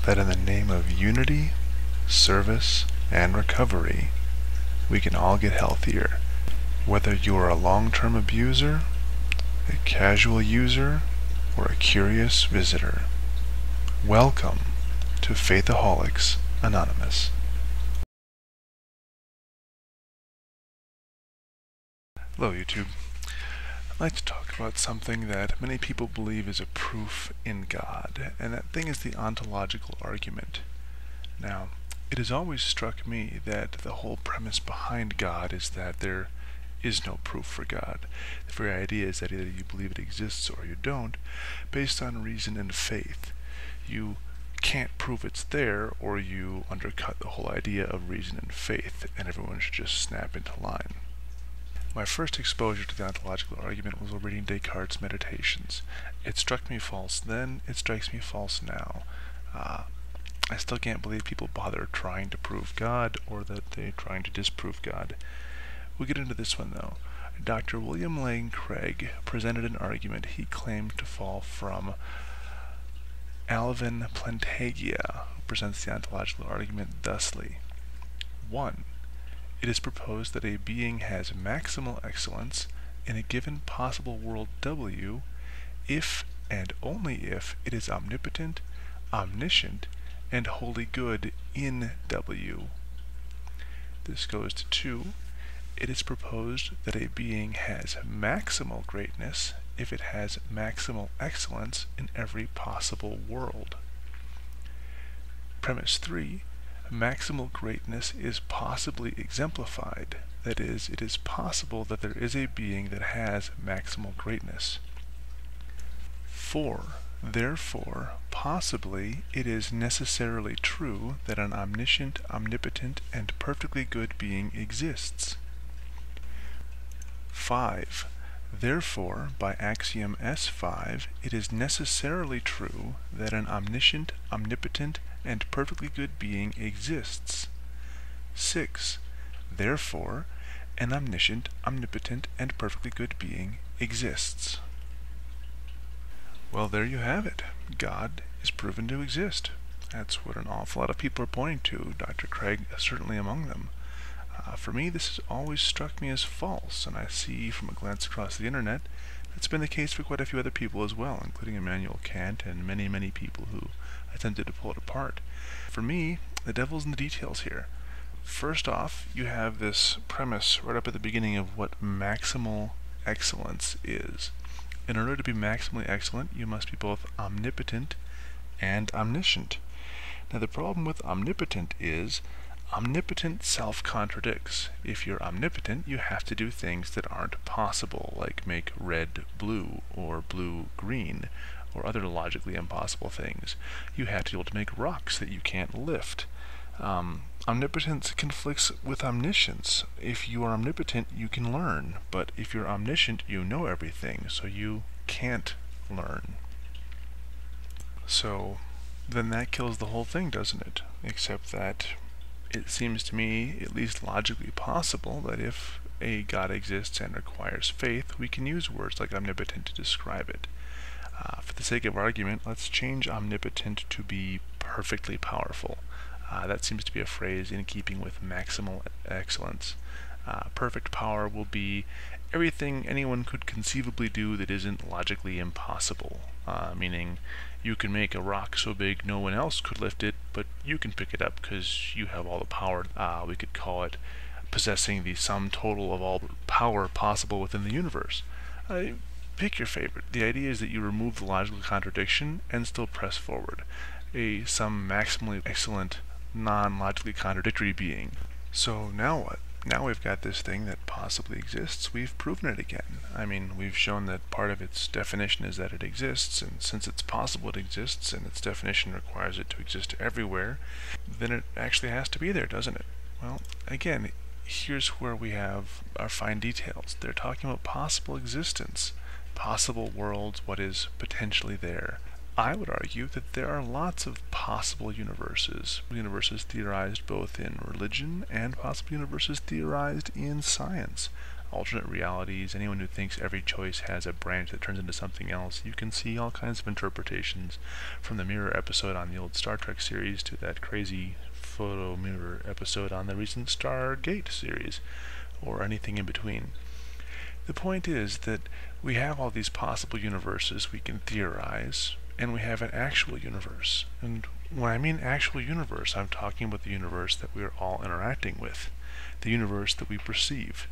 that in the name of unity, service, and recovery, we can all get healthier. Whether you are a long-term abuser, a casual user, or a curious visitor. Welcome to Faithaholics Anonymous. Hello YouTube. I'd like to talk about something that many people believe is a proof in God, and that thing is the ontological argument. Now, it has always struck me that the whole premise behind God is that there is no proof for God. The very idea is that either you believe it exists or you don't, based on reason and faith. You can't prove it's there, or you undercut the whole idea of reason and faith, and everyone should just snap into line. My first exposure to the ontological argument was while reading Descartes' Meditations. It struck me false then, it strikes me false now. I still can't believe people bother trying to prove God, or that they're trying to disprove God. We'll get into this one though. Dr. William Lane Craig presented an argument he claimed to fall from Alvin Plantinga, who presents the ontological argument thusly. 1. It is proposed that a being has maximal excellence in a given possible world W if and only if it is omnipotent, omniscient, and wholly good in W. This goes to 2. It is proposed that a being has maximal greatness if it has maximal excellence in every possible world. Premise 3. Maximal greatness is possibly exemplified. That is, it is possible that there is a being that has maximal greatness. 4. Therefore, possibly, it is necessarily true that an omniscient, omnipotent, and perfectly good being exists. 5. Therefore, by axiom S5, it is necessarily true that an omniscient, omnipotent, and perfectly good being exists. 6. Therefore, an omniscient, omnipotent, and perfectly good being exists. Well, there you have it. God is proven to exist. That's what an awful lot of people are pointing to, Dr. Craig certainly among them. For me, this has always struck me as false, and I see from a glance across the internet that's been the case for quite a few other people as well, including Immanuel Kant and many, many people who attempted to pull it apart. For me, the devil's in the details here. First off, you have this premise right up at the beginning of what maximal excellence is. In order to be maximally excellent, you must be both omnipotent and omniscient. Now, the problem with omnipotent is omnipotent self-contradicts. If you're omnipotent, you have to do things that aren't possible, like make red blue, or blue green, or other logically impossible things. You have to be able to make rocks that you can't lift. Omnipotence conflicts with omniscience. If you are omnipotent, you can learn, but if you're omniscient, you know everything, so you can't learn. So then that kills the whole thing, doesn't it? Except that it seems to me at least logically possible that if a God exists and requires faith, we can use words like omnipotent to describe it. For the sake of argument, let's change omnipotent to be perfectly powerful. That seems to be a phrase in keeping with maximal excellence. Perfect power will be everything anyone could conceivably do that isn't logically impossible, meaning you can make a rock so big no one else could lift it, but you can pick it up because you have all the power. We could call it possessing the sum total of all the power possible within the universe. Pick your favorite. The idea is that you remove the logical contradiction and still press forward. Some maximally excellent, non-logically contradictory being. So now what? Now we've got this thing that possibly exists. We've proven it again. I mean, we've shown that part of its definition is that it exists, and since it's possible it exists, and its definition requires it to exist everywhere, then it actually has to be there, doesn't it? Well, again, here's where we have our fine details. They're talking about possible existence, possible worlds, what is potentially there. I would argue that there are lots of possible universes theorized both in religion and possible universes theorized in science. alternate realities, anyone who thinks every choice has a branch that turns into something else, you can see all kinds of interpretations, from the mirror episode on the old Star Trek series to that crazy photo mirror episode on the recent Stargate series, or anything in between. The point is that we have all these possible universes we can theorize, and we have an actual universe. And when I mean actual universe, I'm talking about the universe that we are all interacting with, the universe that we perceive.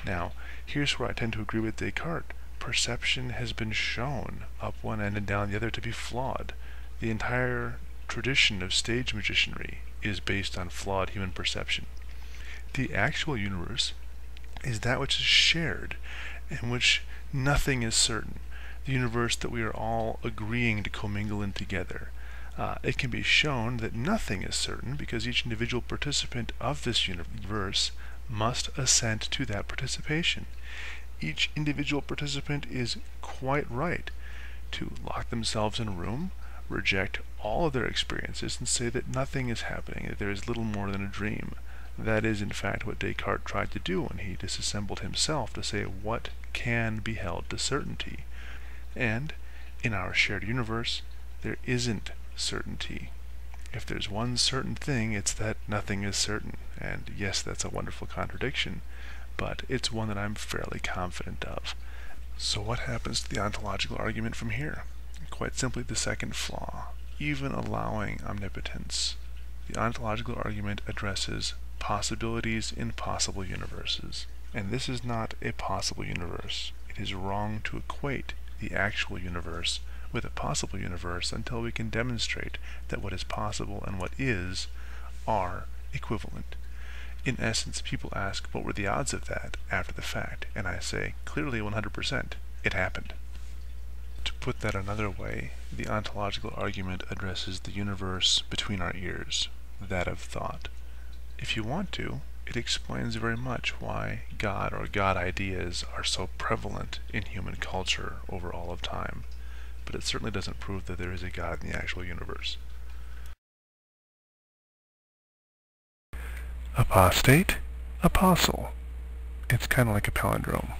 Now, here's where I tend to agree with Descartes. Perception has been shown, up one end and down the other, to be flawed. The entire tradition of stage magicianry is based on flawed human perception. The actual universe is that which is shared, in which nothing is certain, the universe that we are all agreeing to commingle in together. It can be shown that nothing is certain because each individual participant of this universe must assent to that participation. Each individual participant is quite right to lock themselves in a room, reject all of their experiences, and say that nothing is happening, that there is little more than a dream. That is, in fact, what Descartes tried to do when he disassembled himself to say what can be held to certainty. And in our shared universe, there isn't certainty. If there's one certain thing, it's that nothing is certain. And yes, that's a wonderful contradiction, but it's one that I'm fairly confident of. So what happens to the ontological argument from here? Quite simply the second flaw, even allowing omnipotence. The ontological argument addresses possibilities in possible universes. And this is not a possible universe. It is wrong to equate the actual universe with a possible universe until we can demonstrate that what is possible and what is are equivalent. In essence, people ask, what were the odds of that after the fact? And I say, clearly 100%. It happened. To put that another way, the ontological argument addresses the universe between our ears, that of thought. If you want to, it explains very much why God or God ideas are so prevalent in human culture over all of time, but it certainly doesn't prove that there is a God in the actual universe. Apostate, apostle. It's kind of like a palindrome.